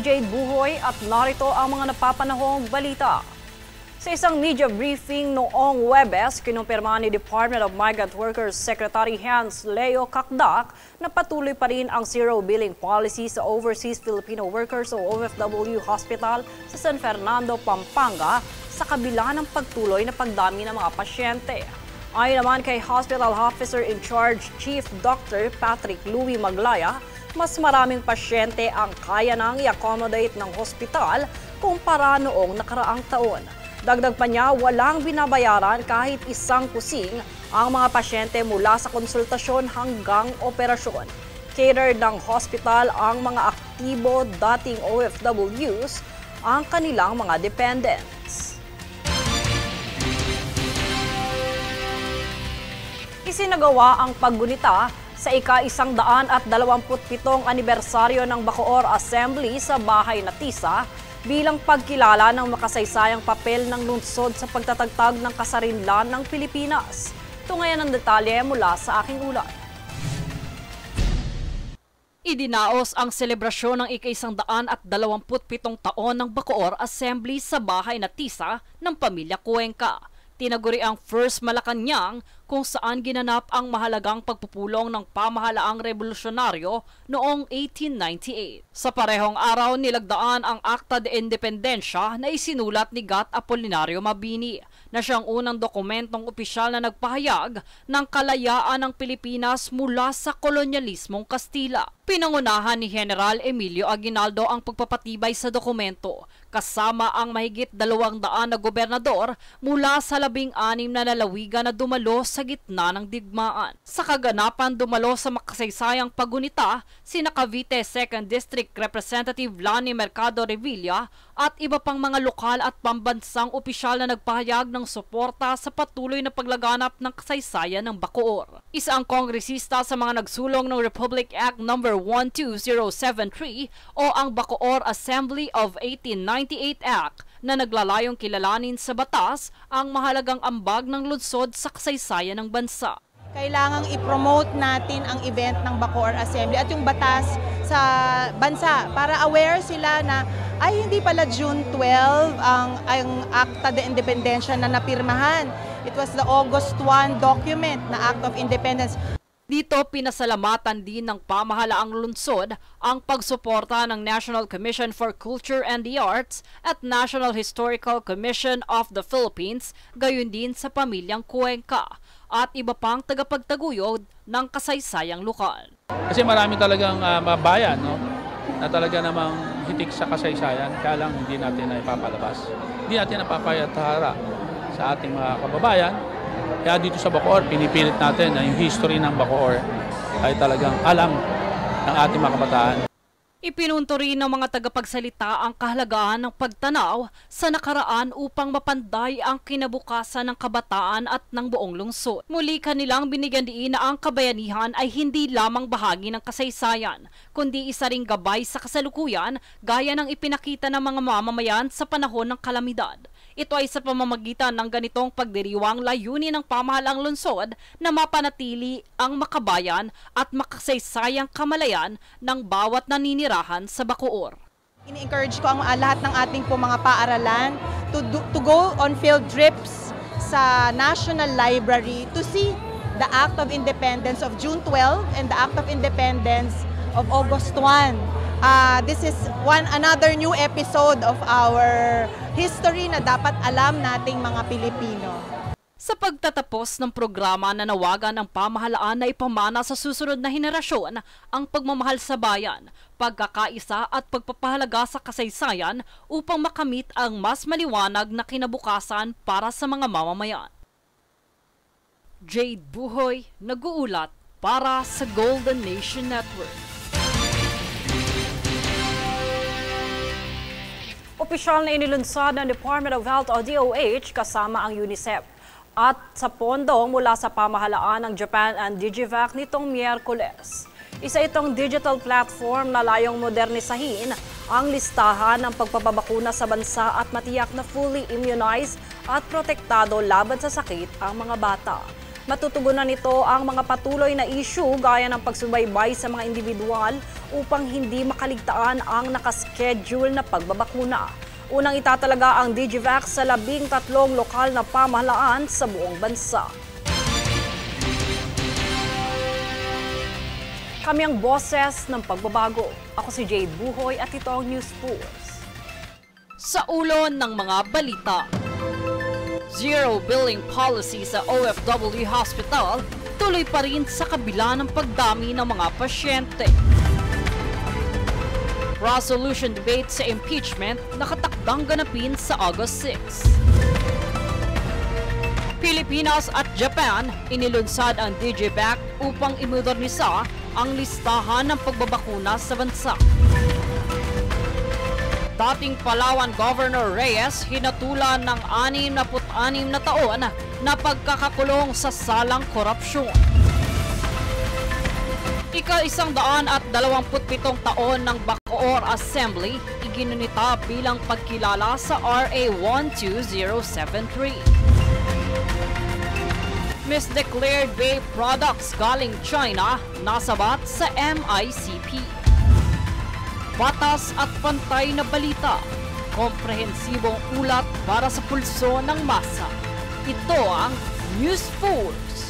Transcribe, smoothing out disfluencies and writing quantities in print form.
Jade Buhoy at narito ang mga napapanahong balita. Sa isang media briefing noong Huwebes, kinumpirma ni Department of Migrant Workers Secretary Hans Leo Cacdac na patuloy pa rin ang zero billing policy sa Overseas Filipino Workers o OFW Hospital sa San Fernando, Pampanga sa kabila ng pagtuloy na pagdami ng mga pasyente. Ayon naman kay Hospital Officer in Charge Chief Dr. Patrick Louis Maglaya, mas maraming pasyente ang kaya nang i-accommodate ng hospital kumpara noong nakaraang taon. Dagdag pa niya, walang binabayaran kahit isang kusing ang mga pasyente mula sa konsultasyon hanggang operasyon. Catered ng hospital ang mga aktibo dating OFWs, ang kanilang mga dependents. Isinagawa ang paggunita sa ika-127 anibersaryo ng Bacoor Assembly sa Bahay na Tisa bilang pagkilala ng makasaysayang papel ng lungsod sa pagtatagtag ng kasarinlan ng Pilipinas. Ito ngayon ang detalye mula sa aking ulat. Idinaos ang selebrasyon ng ika-127 taon ng Bacoor Assembly sa Bahay na Tisa ng pamilya Cuenca. Tinaguri ang First Malacanang kung saan ginanap ang mahalagang pagpupulong ng pamahalaang revolusyonaryo noong 1898. Sa parehong araw, nilagdaan ang Acta de Independencia na isinulat ni Gat Apolinario Mabini na siyang unang dokumentong opisyal na nagpahayag ng kalayaan ng Pilipinas mula sa kolonyalismong Kastila. Pinangunahan ni General Emilio Aguinaldo ang pagpapatibay sa dokumento, kasama ang mahigit 200 na gobernador mula sa 16 na lalawigan na dumalo sa gitna ng digmaan. Sa kaganapan dumalo sa makasaysayang pagunita, sina Cavite 2nd District Representative Lani Mercado Revilla at iba pang mga lokal at pambansang opisyal na nagpahayag ng suporta sa patuloy na paglaganap ng kasaysayan ng Bacoor. Isa ang kongresista sa mga nagsulong ng Republic Act No. 12073 o ang Bacoor Assembly of 1898 Act na naglalayong kilalanin sa batas ang mahalagang ambag ng lungsod sa kasaysayan ng bansa. Kailangang i-promote natin ang event ng Bacoor Assembly at yung batas sa bansa para aware sila na ay hindi pala June 12 ang Acta de Independencia na napirmahan. It was the August 1 document na Act of Independence. Dito pinasalamatan din ng pamahalaang lungsod ang pagsuporta ng National Commission for Culture and the Arts at National Historical Commission of the Philippines, gayon din sa pamilyang Cuenca at iba pang tagapagtaguyod ng kasaysayang lokal. Kasi marami talagang bayan, no, na talaga namang hitik sa kasaysayan, kaya lang hindi natin na ipapalabas. Hindi natin napapayatahara sa ating mga kababayan. Kaya dito sa Bacoor, pinipilit natin na yung history ng Bacoor ay talagang alam ng ating mga kabataan. Ipinunto rin ng mga tagapagsalita ang kahalagahan ng pagtanaw sa nakaraan upang mapanday ang kinabukasan ng kabataan at ng buong lungsod. Muli kanilang binigyan diin na ang kabayanihan ay hindi lamang bahagi ng kasaysayan, kundi isa ring gabay sa kasalukuyan gaya ng ipinakita ng mga mamamayan sa panahon ng kalamidad. Ito ay sa pamamagitan ng ganitong pagdiriwang layunin ng pamahalaang lungsod na mapanatili ang makabayan at makasaysayang kamalayan ng bawat naninirahan sa Bacoor. Ini-encourage ko ang lahat ng ating po mga paaralan to go on field trips sa National Library to see the Act of Independence of June 12 and the Act of Independence of August 1. This is another new episode of our history na dapat alam nating mga Pilipino. Sa pagtatapos ng programa, nanawagan ng pamahalaan na ipamana sa susunod na henerasyon ang pagmamahal sa bayan, pagkakaisa at pagpapahalaga sa kasaysayan upang makamit ang mas maliwanag na kinabukasan para sa mga mamamayan. Jade Buhoy, nag-uulat para sa Golden Nation Network. Opisyal na inilunsad ng Department of Health o DOH kasama ang UNICEF at sa pondo mula sa pamahalaan ng Japan and Digivac nitong Miyerkules. Isa itong digital platform na layong modernisahin ang listahan ng pagpapabakuna sa bansa at matiyak na fully immunized at protektado laban sa sakit ang mga bata. Matutugunan nito ang mga patuloy na issue gaya ng pagsubaybay sa mga individual upang hindi makaligtaan ang nakaschedule na pagbabakuna. Unang itatalaga ang Digivax sa 13 lokal na pamahalaan sa buong bansa. Kami ang boses ng pagbabago. Ako si Jade Buhoy at ito ang News Pulse. Sa ulo ng mga balita, zero billing policy sa OFW Hospital tuloy pa rin sa kabila ng pagdami ng mga pasyente. Resolution debate sa impeachment nakatakdang ganapin sa August 6. Pilipinas at Japan inilunsad ang Digivax upang imodernisa ang listahan ng pagbabakuna sa bansa. Dating Palawan Governor Reyes hinatulan ng 66 na taon na pagkakakulong sa salang korupsyon. Ika-127 taon ng Bacoor Assembly iginunita bilang pagkilala sa RA 12073. Misdeclared vape products galing China nasabat sa MICP. Batas at pantay na balita, komprehensibong ulat para sa pulso ng masa. Ito ang News Force.